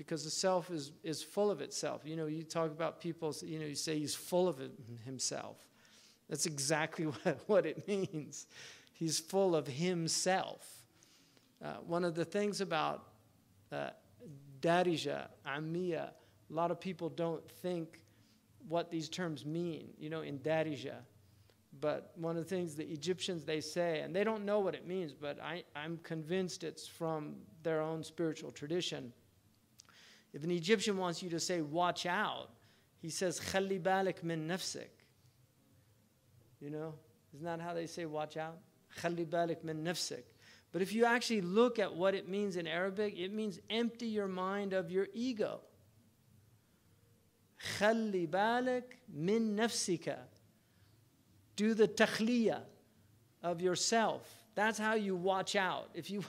because the self is full of itself. You know, you talk about people, you know, you say he's full of himself. That's exactly what it means. He's full of himself. One of the things about Darija, Ammiya, a lot of people don't think what these terms mean, you know, in Darija. But one of the things the Egyptians, they say, and they don't know what it means, but I'm convinced it's from their own spiritual tradition. If an Egyptian wants you to say, watch out, he says, Khalli balik min nafsik. You know, isn't that how they say watch out? Khalli balik min nafsik. But if you actually look at what it means in Arabic, it means empty your mind of your ego. Khalli balik min nafsika. Do the takhliya of yourself. That's how you watch out. If you,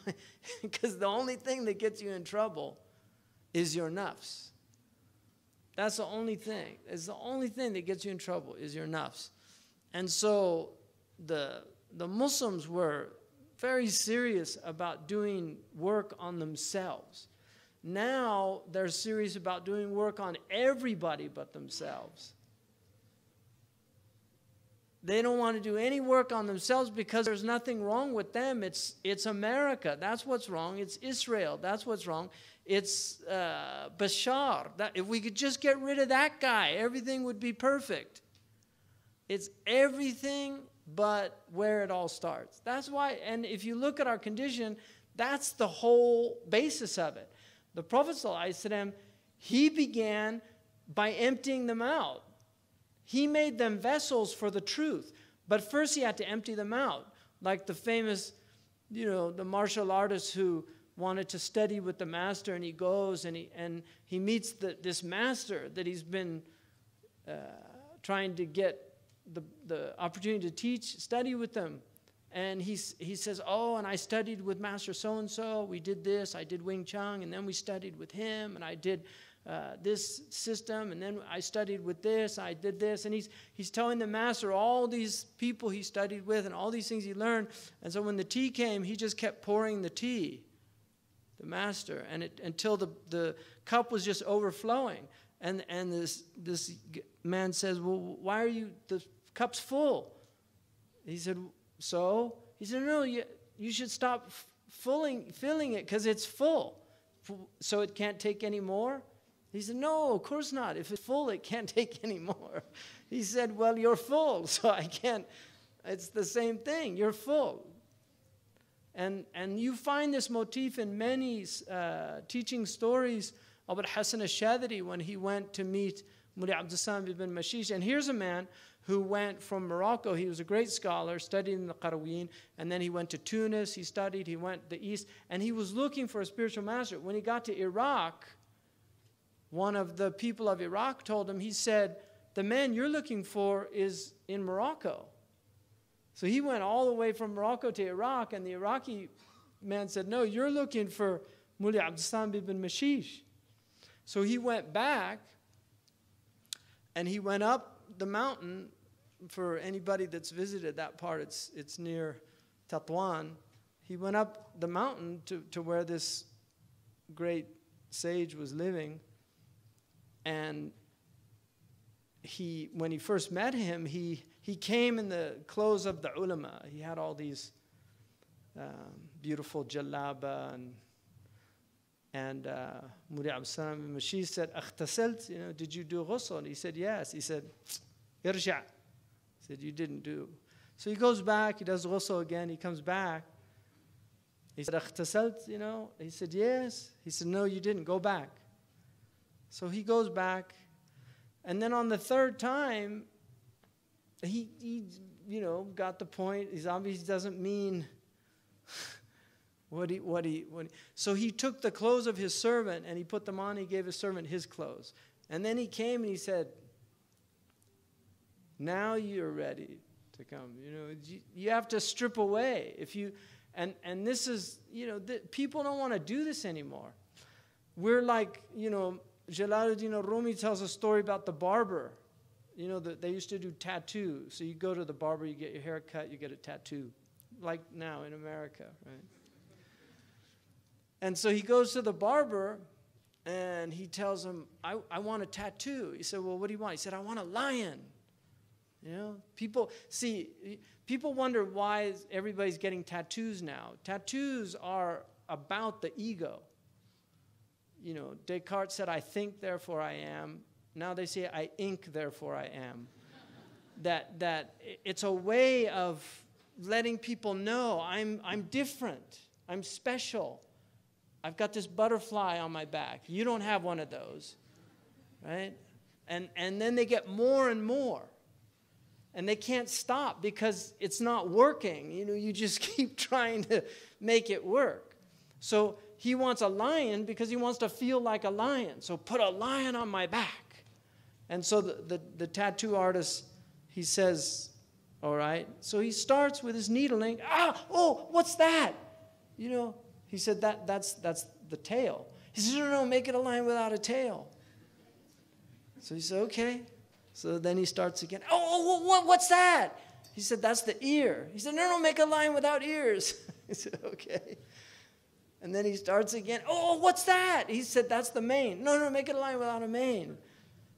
because the only thing that gets you in trouble is your nafs. That's the only thing. It's the only thing that gets you in trouble is your nafs. And so the Muslims were very serious about doing work on themselves. Now they're serious about doing work on everybody but themselves. They don't want to do any work on themselves because there's nothing wrong with them. It's America. That's what's wrong. It's Israel. That's what's wrong. It's Bashar. If we could just get rid of that guy, everything would be perfect. It's everything but where it all starts. That's why, and if you look at our condition, that's the whole basis of it. The Prophet ﷺ, he began by emptying them out. He made them vessels for the truth. But first he had to empty them out. Like the famous, you know, the martial artist who wanted to study with the master, and he goes and he meets this master that he's been trying to get the opportunity to teach, study with them. And he says, oh, and I studied with Master so-and-so. We did this. I did Wing Chun, and then we studied with him, and I did this system, and then I studied with this, I did this. And he's telling the master all these people he studied with and all these things he learned. And so when the tea came, he just kept pouring the tea, the master, and until the cup was just overflowing. And this man says, well, why are you, the cup's full? He said, so? He said, no, you should stop filling it because it's full. So it can't take any more? He said, no, of course not. If it's full, it can't take any more. He said, well, you're full, so I can't. It's the same thing. You're full. And you find this motif in many teaching stories about Hassan al-Shadhili when he went to meet Muli Abdul Salam ibn Mashish. And here's a man who went from Morocco. He was a great scholar, studied in the Qarawiyyin, and then he went to Tunis. He studied. He went to the East, and he was looking for a spiritual master. When he got to Iraq, one of the people of Iraq told him, he said, the man you're looking for is in Morocco. So he went all the way from Morocco to Iraq, and the Iraqi man said, no, you're looking for Muli Abdul Salam ibn Mashish. So he went back, and he went up the mountain. For anybody that's visited that part, it's near Tatwan. He went up the mountain to where this great sage was living. And when he first met him, he came in the clothes of the ulama. He had all these beautiful jalaba, and Muli Abdul Salam ibn Mashish said, "Akhtasalt, you know, did you do ghusl?" And he said, "Yes." He said, "Irja." He said, "You didn't do." So he goes back. He does ghusl again. He comes back. He said, "Akhtasalt, you know." He said, "Yes." He said, "No, you didn't. Go back." So he goes back, and then on the third time, he you know, got the point. He's obviously doesn't mean what he. So he took the clothes of his servant and he put them on. He gave his servant his clothes, and then he came and he said, "Now you're ready to come. You know, you have to strip away if you." And this is, you know, people don't want to do this anymore. We're like, you know, Jalaluddin al-Rumi tells a story about the barber. You know, they used to do tattoos. So you go to the barber, you get your hair cut, you get a tattoo. Like now in America, right? And so he goes to the barber, And he tells him, I want a tattoo. He said, well, what do you want? He said, I want a lion. You know, people wonder why everybody's getting tattoos now. Tattoos are about the ego. You know, Descartes said, I think, therefore I am. Now they say, I ink, therefore I am. That it's a way of letting people know I'm different. I'm special. I've got this butterfly on my back. You don't have one of those, right? And then they get more and more. And they can't stop because it's not working. You know, you just keep trying to make it work. So he wants a lion because he wants to feel like a lion. So put a lion on my back. And so the tattoo artist, he says, all right. So he starts with his needling. Oh, what's that? You know, he said, that's the tail. He said, no, make it a lion without a tail. So he said, okay. So then he starts again. What's that? He said, that's the ear. He said, no, make a lion without ears. He said, okay. And then he starts again. What's that? He said, that's the mane. No, make it a lion without a mane.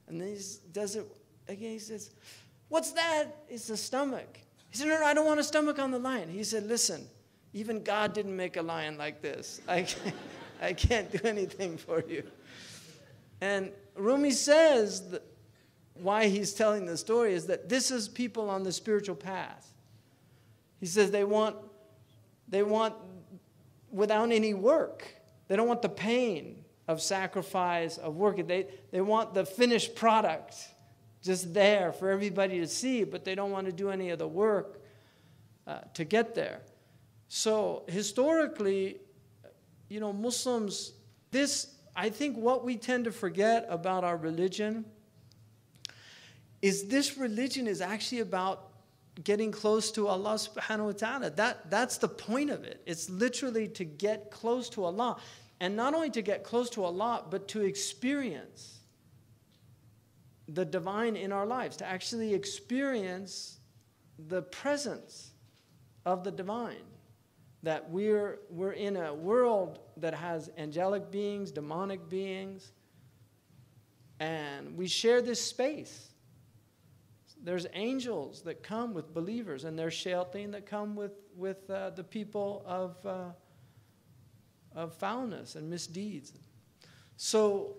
And then he does it again. He says, what's that? It's the stomach. He said, no, I don't want a stomach on the lion. He said, listen, even God didn't make a lion like this. I can't do anything for you. And Rumi says that why he's telling the story is that this is people on the spiritual path. He says they want without any work. They don't want the pain of sacrifice, of work. They want the finished product just there for everybody to see, but they don't want to do any of the work to get there. So historically, you know, Muslims, I think what we tend to forget about our religion is this religion is actually about getting close to Allah subhanahu wa ta'ala. That's the point of it. It's literally to get close to Allah. And not only to get close to Allah, but to experience the divine in our lives, to actually experience the presence of the divine. That we're in a world that has angelic beings, demonic beings, and we share this space. There's angels that come with believers, and there's shayateen that come with the people of foulness and misdeeds. So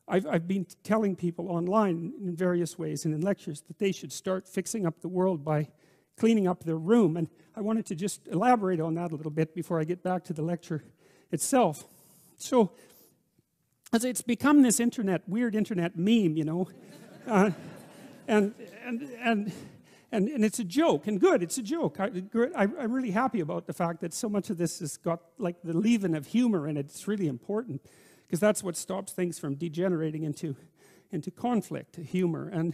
I've been telling people online in various ways and in lectures that they should start fixing up the world by cleaning up their room. And I wanted to just elaborate on that a little bit before I get back to the lecture itself. So, as it's become this weird internet meme, you know, and it's a joke, and good, it's a joke. I'm really happy about the fact that so much of this has got like the leaven of humor in it. It's really important, because that's what stops things from degenerating into conflict, humor. And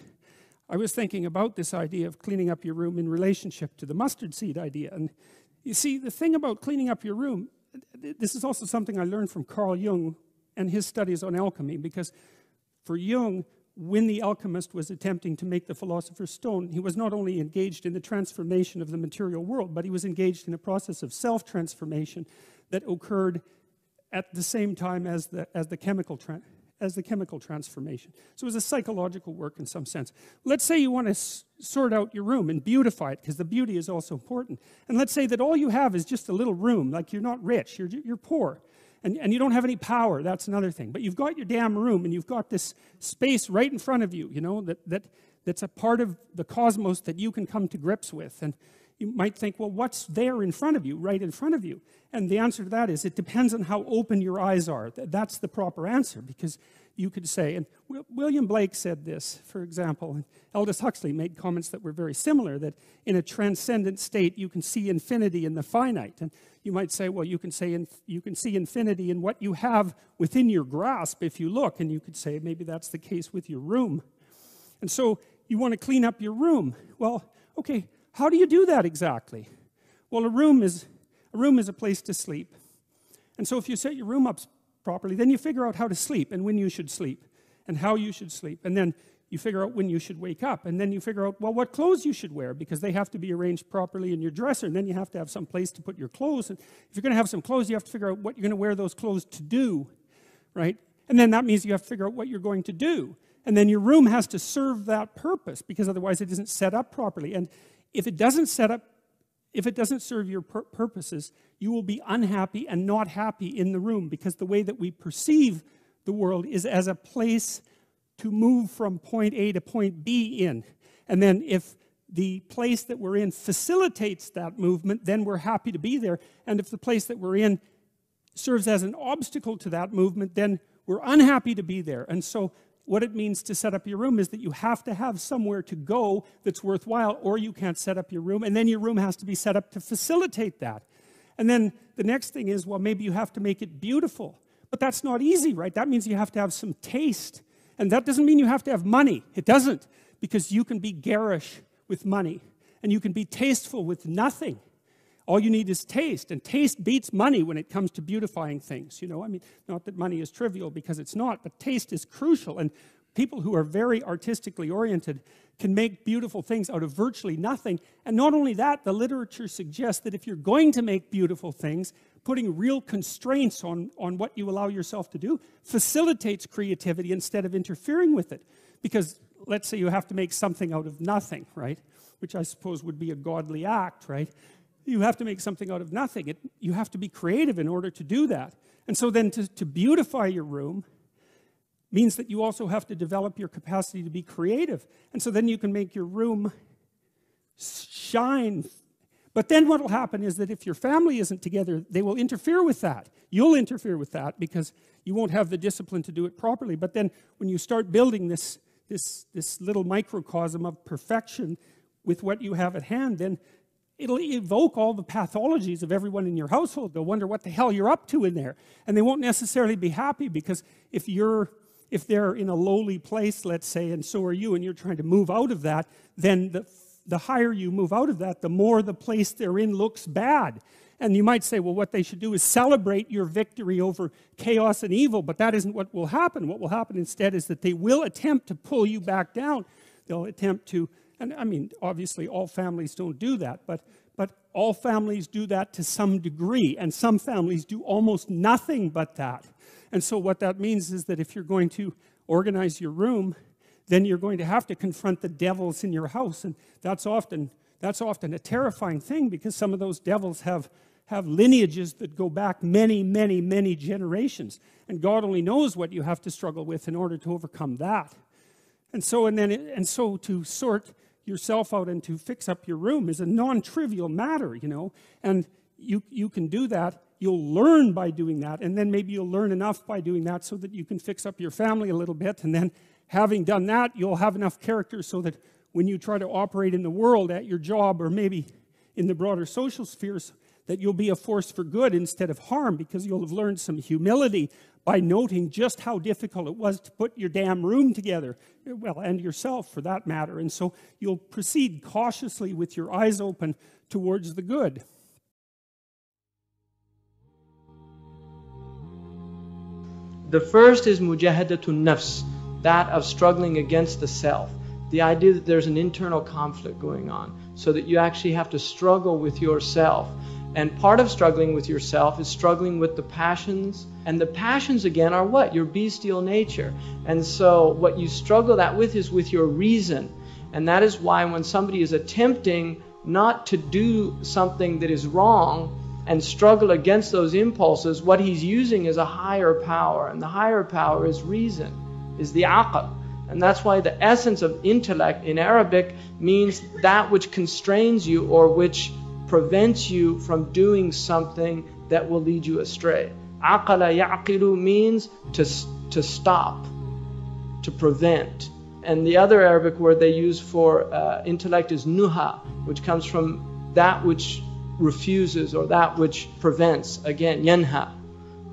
I was thinking about this idea of cleaning up your room in relationship to the mustard seed idea. And you see, the thing about cleaning up your room, this is also something I learned from Carl Jung and his studies on alchemy, because for Jung, when the alchemist was attempting to make the philosopher's stone, he was not only engaged in the transformation of the material world, but he was engaged in a process of self-transformation that occurred at the same time as the chemical transformation. So it was a psychological work in some sense. Let's say you want to sort out your room and beautify it, because the beauty is also important. And let's say that all you have is just a little room, like you're not rich, you're poor. And you don't have any power, that's another thing. But you've got your damn room, and you've got this space right in front of you, you know, that's a part of the cosmos that you can come to grips with. And you might think, well, what's there in front of you, right in front of you? And the answer to that is it depends on how open your eyes are. That's the proper answer, because you could say, and William Blake said this, for example, and Aldous Huxley made comments that were very similar, that in a transcendent state you can see infinity in the finite. And you might say, well, you can see infinity in what you have within your grasp if you look, and you could say maybe that's the case with your room. And so you want to clean up your room. Well, okay, how do you do that exactly? Well, a room is a place to sleep. And so if you set your room up properly, then you figure out how to sleep and when you should sleep and how you should sleep. And then you figure out when you should wake up. And then you figure out, well, what clothes you should wear, because they have to be arranged properly in your dresser. And then you have to have some place to put your clothes. And if you're going to have some clothes, you have to figure out what you're going to wear those clothes to do, right? And then that means you have to figure out what you're going to do. And then your room has to serve that purpose, because otherwise it isn't set up properly. And if it doesn't serve your purposes, you will be unhappy and not happy in the room, because the way that we perceive the world is as a place to move from point A to point B in. And then if the place that we're in facilitates that movement, then we're happy to be there. And if the place that we're in serves as an obstacle to that movement, then we're unhappy to be there. And so what it means to set up your room is that you have to have somewhere to go that's worthwhile, or you can't set up your room. And then your room has to be set up to facilitate that. And then the next thing is, well, maybe you have to make it beautiful. But that's not easy, right? That means you have to have some taste. And that doesn't mean you have to have money. It doesn't. Because you can be garish with money. And you can be tasteful with nothing. All you need is taste. And taste beats money when it comes to beautifying things. You know, I mean, not that money is trivial, because it's not. But taste is crucial. And people who are very artistically oriented can make beautiful things out of virtually nothing. And not only that, the literature suggests that if you're going to make beautiful things, putting real constraints on what you allow yourself to do facilitates creativity instead of interfering with it. Because let's say you have to make something out of nothing, right? Which I suppose would be a godly act, right? You have to make something out of nothing. You have to be creative in order to do that. And so then to beautify your room means that you also have to develop your capacity to be creative. And so then you can make your room shine. But then what will happen is that if your family isn't together, they will interfere with that. You'll interfere with that because you won't have the discipline to do it properly. But then when you start building this little microcosm of perfection with what you have at hand, then it'll evoke all the pathologies of everyone in your household. They'll wonder what the hell you're up to in there. And they won't necessarily be happy, because if they're in a lowly place, let's say, and so are you, and you're trying to move out of that, then the higher you move out of that, the more the place they're in looks bad. And you might say, well, what they should do is celebrate your victory over chaos and evil, but that isn't what will happen. What will happen instead is that they will attempt to pull you back down. They'll attempt to, and I mean, obviously all families don't do that, but all families do that to some degree, and some families do almost nothing but that. And so what that means is that if you're going to organize your room, then you're going to have to confront the devils in your house. And that's often a terrifying thing, because some of those devils have lineages that go back many, many, many generations. And God only knows what you have to struggle with in order to overcome that. And so to sort yourself out and to fix up your room is a non-trivial matter, you know. And you can do that. You'll learn by doing that, and then maybe you'll learn enough by doing that so that you can fix up your family a little bit, and then having done that, you'll have enough character so that when you try to operate in the world at your job, or maybe in the broader social spheres, that you'll be a force for good instead of harm, because you'll have learned some humility by noting just how difficult it was to put your damn room together, well, and yourself for that matter. And so you'll proceed cautiously with your eyes open towards the good. The first is mujahadatun nafs, that of struggling against the self. The idea that there's an internal conflict going on, so that you actually have to struggle with yourself. And part of struggling with yourself is struggling with the passions. And the passions, again, are what? Your bestial nature. And so what you struggle that with is with your reason. And that is why when somebody is attempting not to do something that is wrong and struggle against those impulses, what he's using is a higher power. And the higher power is reason, is the aql. And that's why the essence of intellect in Arabic means that which constrains you or which prevents you from doing something that will lead you astray. Aqala ya'qilu means to stop, to prevent. And the other Arabic word they use for intellect is nuha, which comes from that which refuses or that which prevents. Again, yanha.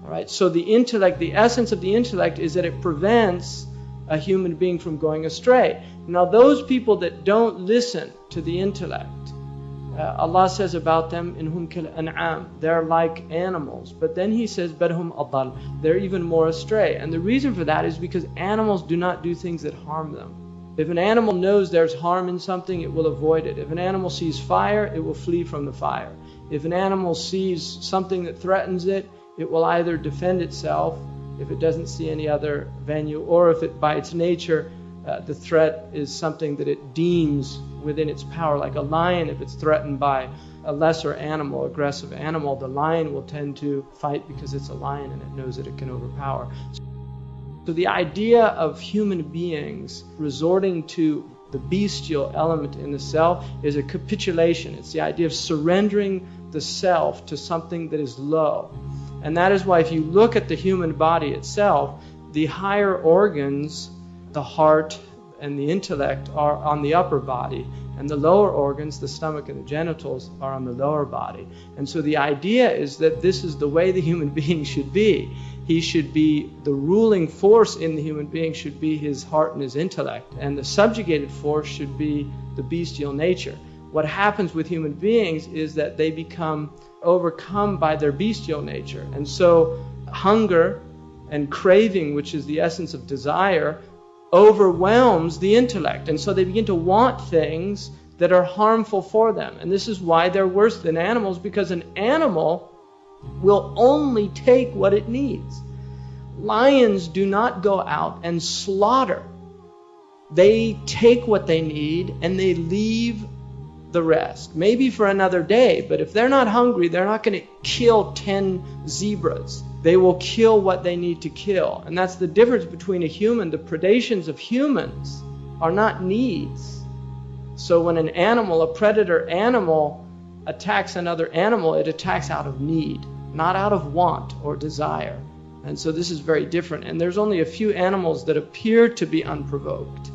All right. So the intellect, the essence of the intellect is that it prevents a human being from going astray. Now those people that don't listen to the intellect, Allah says about them, in hum kal an'am, they're like animals. But then He says, badhum adal, they're even more astray. And the reason for that is because animals do not do things that harm them. If an animal knows there's harm in something, it will avoid it. If an animal sees fire, it will flee from the fire. If an animal sees something that threatens it, it will either defend itself, if it doesn't see any other venue, or if it, by its nature, the threat is something that it deems within its power. Like a lion, if it's threatened by a lesser animal, aggressive animal, the lion will tend to fight because it's a lion and it knows that it can overpower. So the idea of human beings resorting to the bestial element in the self is a capitulation. It's the idea of surrendering the self to something that is low. And that is why if you look at the human body itself, the higher organs, the heart and the intellect, are on the upper body, and the lower organs, the stomach and the genitals, are on the lower body. And so the idea is that this is the way the human being should be. He should be, the ruling force in the human being should be his heart and his intellect, and the subjugated force should be the bestial nature. What happens with human beings is that they become overcome by their bestial nature. And so hunger and craving, which is the essence of desire, overwhelms the intellect. And so they begin to want things that are harmful for them. And this is why they're worse than animals, because an animal will only take what it needs. Lions do not go out and slaughter. They take what they need and they leave the rest. Maybe for another day, but if they're not hungry, they're not going to kill 10 zebras. They will kill what they need to kill. And that's the difference between a human. The predations of humans are not needs. So when an animal, a predator animal, attacks another animal, it attacks out of need, not out of want or desire. And so this is very different. And there's only a few animals that appear to be unprovoked.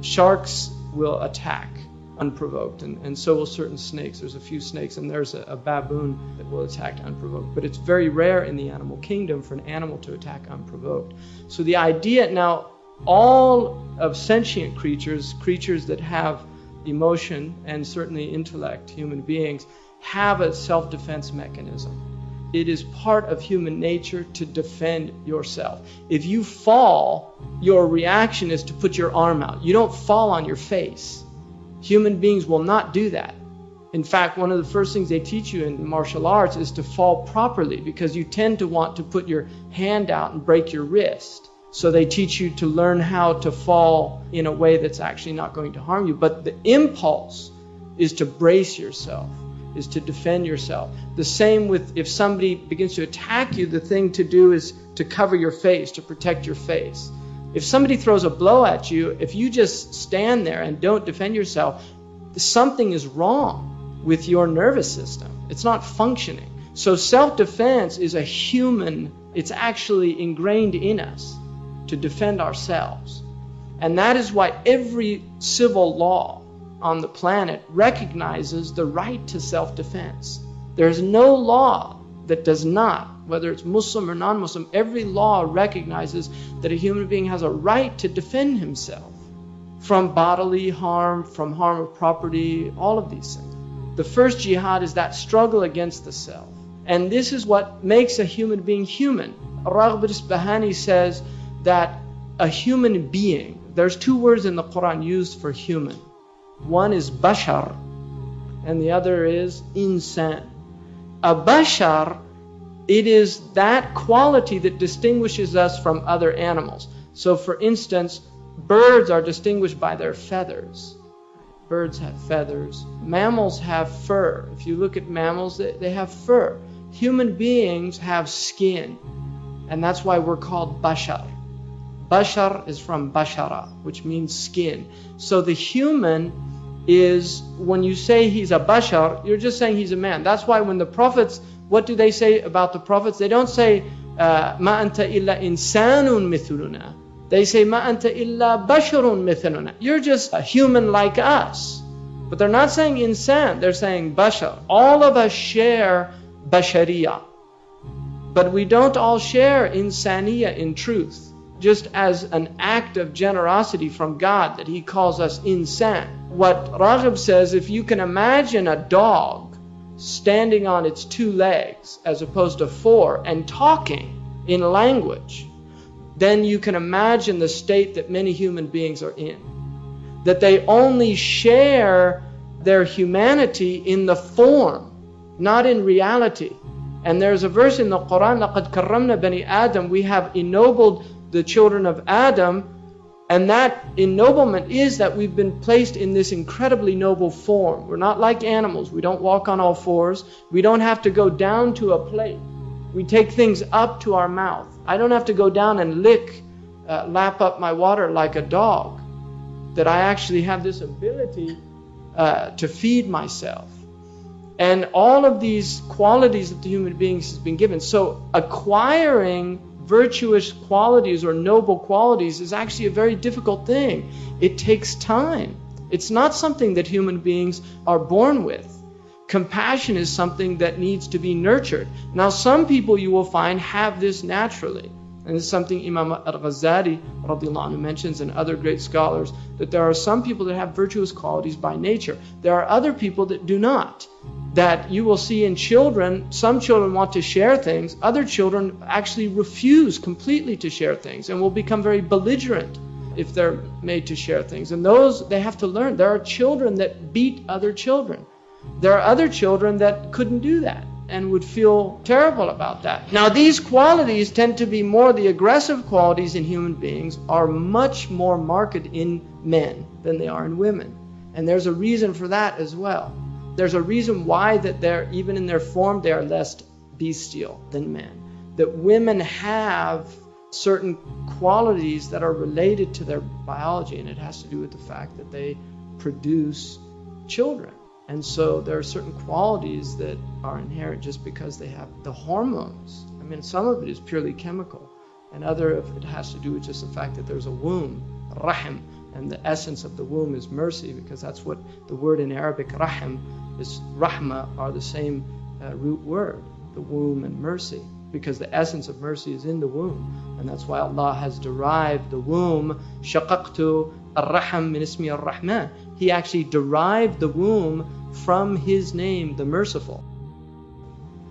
Sharks will attack unprovoked, and so will certain snakes. There's a few snakes, and there's a baboon that will attack unprovoked. But it's very rare in the animal kingdom for an animal to attack unprovoked. So the idea now, all of sentient creatures, creatures that have emotion and certainly intellect, human beings, have a self-defense mechanism. It is part of human nature to defend yourself. If you fall, your reaction is to put your arm out. You don't fall on your face. Human beings will not do that. In fact, one of the first things they teach you in martial arts is to fall properly, because you tend to want to put your hand out and break your wrist. So they teach you to learn how to fall in a way that's actually not going to harm you. But the impulse is to brace yourself, is to defend yourself. The same with if somebody begins to attack you, the thing to do is to cover your face, to protect your face. If somebody throws a blow at you, if you just stand there and don't defend yourself, something is wrong with your nervous system. It's not functioning. So self-defense is a human, it's actually ingrained in us to defend ourselves. And that is why every civil law on the planet recognizes the right to self-defense. There's no law that does not, whether it's Muslim or non-Muslim, every law recognizes that a human being has a right to defend himself from bodily harm, from harm of property, all of these things. The first jihad is that struggle against the self. And this is what makes a human being human. Raghib Isbahani says that a human being, there's two words in the Quran used for human. One is bashar, and the other is insan. A bashar, it is that quality that distinguishes us from other animals. So for instance, birds are distinguished by their feathers. Birds have feathers. Mammals have fur. If you look at mammals, they have fur. Human beings have skin, and that's why we're called bashar. Bashar is from bashara, which means skin. So the human is, when you say he's a bashar, you're just saying he's a man. That's why when the prophets, what do they say about the prophets? They don't say, ma anta illa insanun mithluna. They say, ma anta illa basharun mithluna. You're just a human like us. But they're not saying insan, they're saying bashar. All of us share bashariya. But we don't all share insaniya in truth. Just as an act of generosity from God that He calls us insan. What Raghib says, if you can imagine a dog standing on its two legs as opposed to four and talking in language, then you can imagine the state that many human beings are in. That they only share their humanity in the form, not in reality. And there's a verse in the Quran, لَقَدْ كَرَّمْنَا بَنِي Adam, we have ennobled the children of Adam. And that ennoblement is that we've been placed in this incredibly noble form. We're not like animals. We don't walk on all fours. We don't have to go down to a plate. We take things up to our mouth. I don't have to go down and lap up my water like a dog. That I actually have this ability to feed myself. And all of these qualities that the human beings has been given. So acquiring virtuous qualities or noble qualities is actually a very difficult thing. It takes time. It's not something that human beings are born with. Compassion is something that needs to be nurtured. Now, some people you will find have this naturally. And it's something Imam al-Ghazali radiallahu anhu mentions and other great scholars, that there are some people that have virtuous qualities by nature. There are other people that do not. That you will see in children, some children want to share things, other children actually refuse completely to share things and will become very belligerent if they're made to share things. And those, they have to learn. There are children that beat other children. There are other children that couldn't do that and would feel terrible about that. Now, these qualities tend to be more, the aggressive qualities in human beings are much more marked in men than they are in women. And there's a reason for that as well. There's a reason why that they're, even in their form, they are less bestial than men. That women have certain qualities that are related to their biology, and it has to do with the fact that they produce children. And so there are certain qualities that are inherent just because they have the hormones. I mean, some of it is purely chemical, and other of it has to do with just the fact that there's a womb, rahim, and the essence of the womb is mercy, because that's what the word in Arabic, rahim, is rahma, are the same root word, the womb and mercy, because the essence of mercy is in the womb. And that's why Allah has derived the womb, shaqaqtu ar-rahim min ismi ar-rahman. He actually derived the womb from His name, the merciful.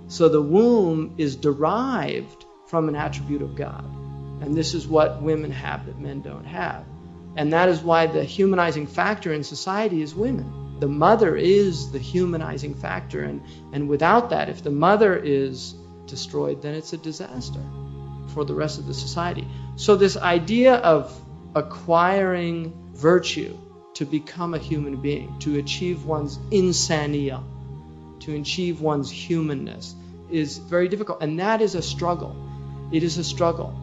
So the womb is derived from an attribute of God. And this is what women have that men don't have. And that is why the humanizing factor in society is women. The mother is the humanizing factor, and without that, if the mother is destroyed, then it's a disaster for the rest of the society. So this idea of acquiring virtue to become a human being, to achieve one's insaniya, to achieve one's humanness, is very difficult, and that is a struggle. It is a struggle.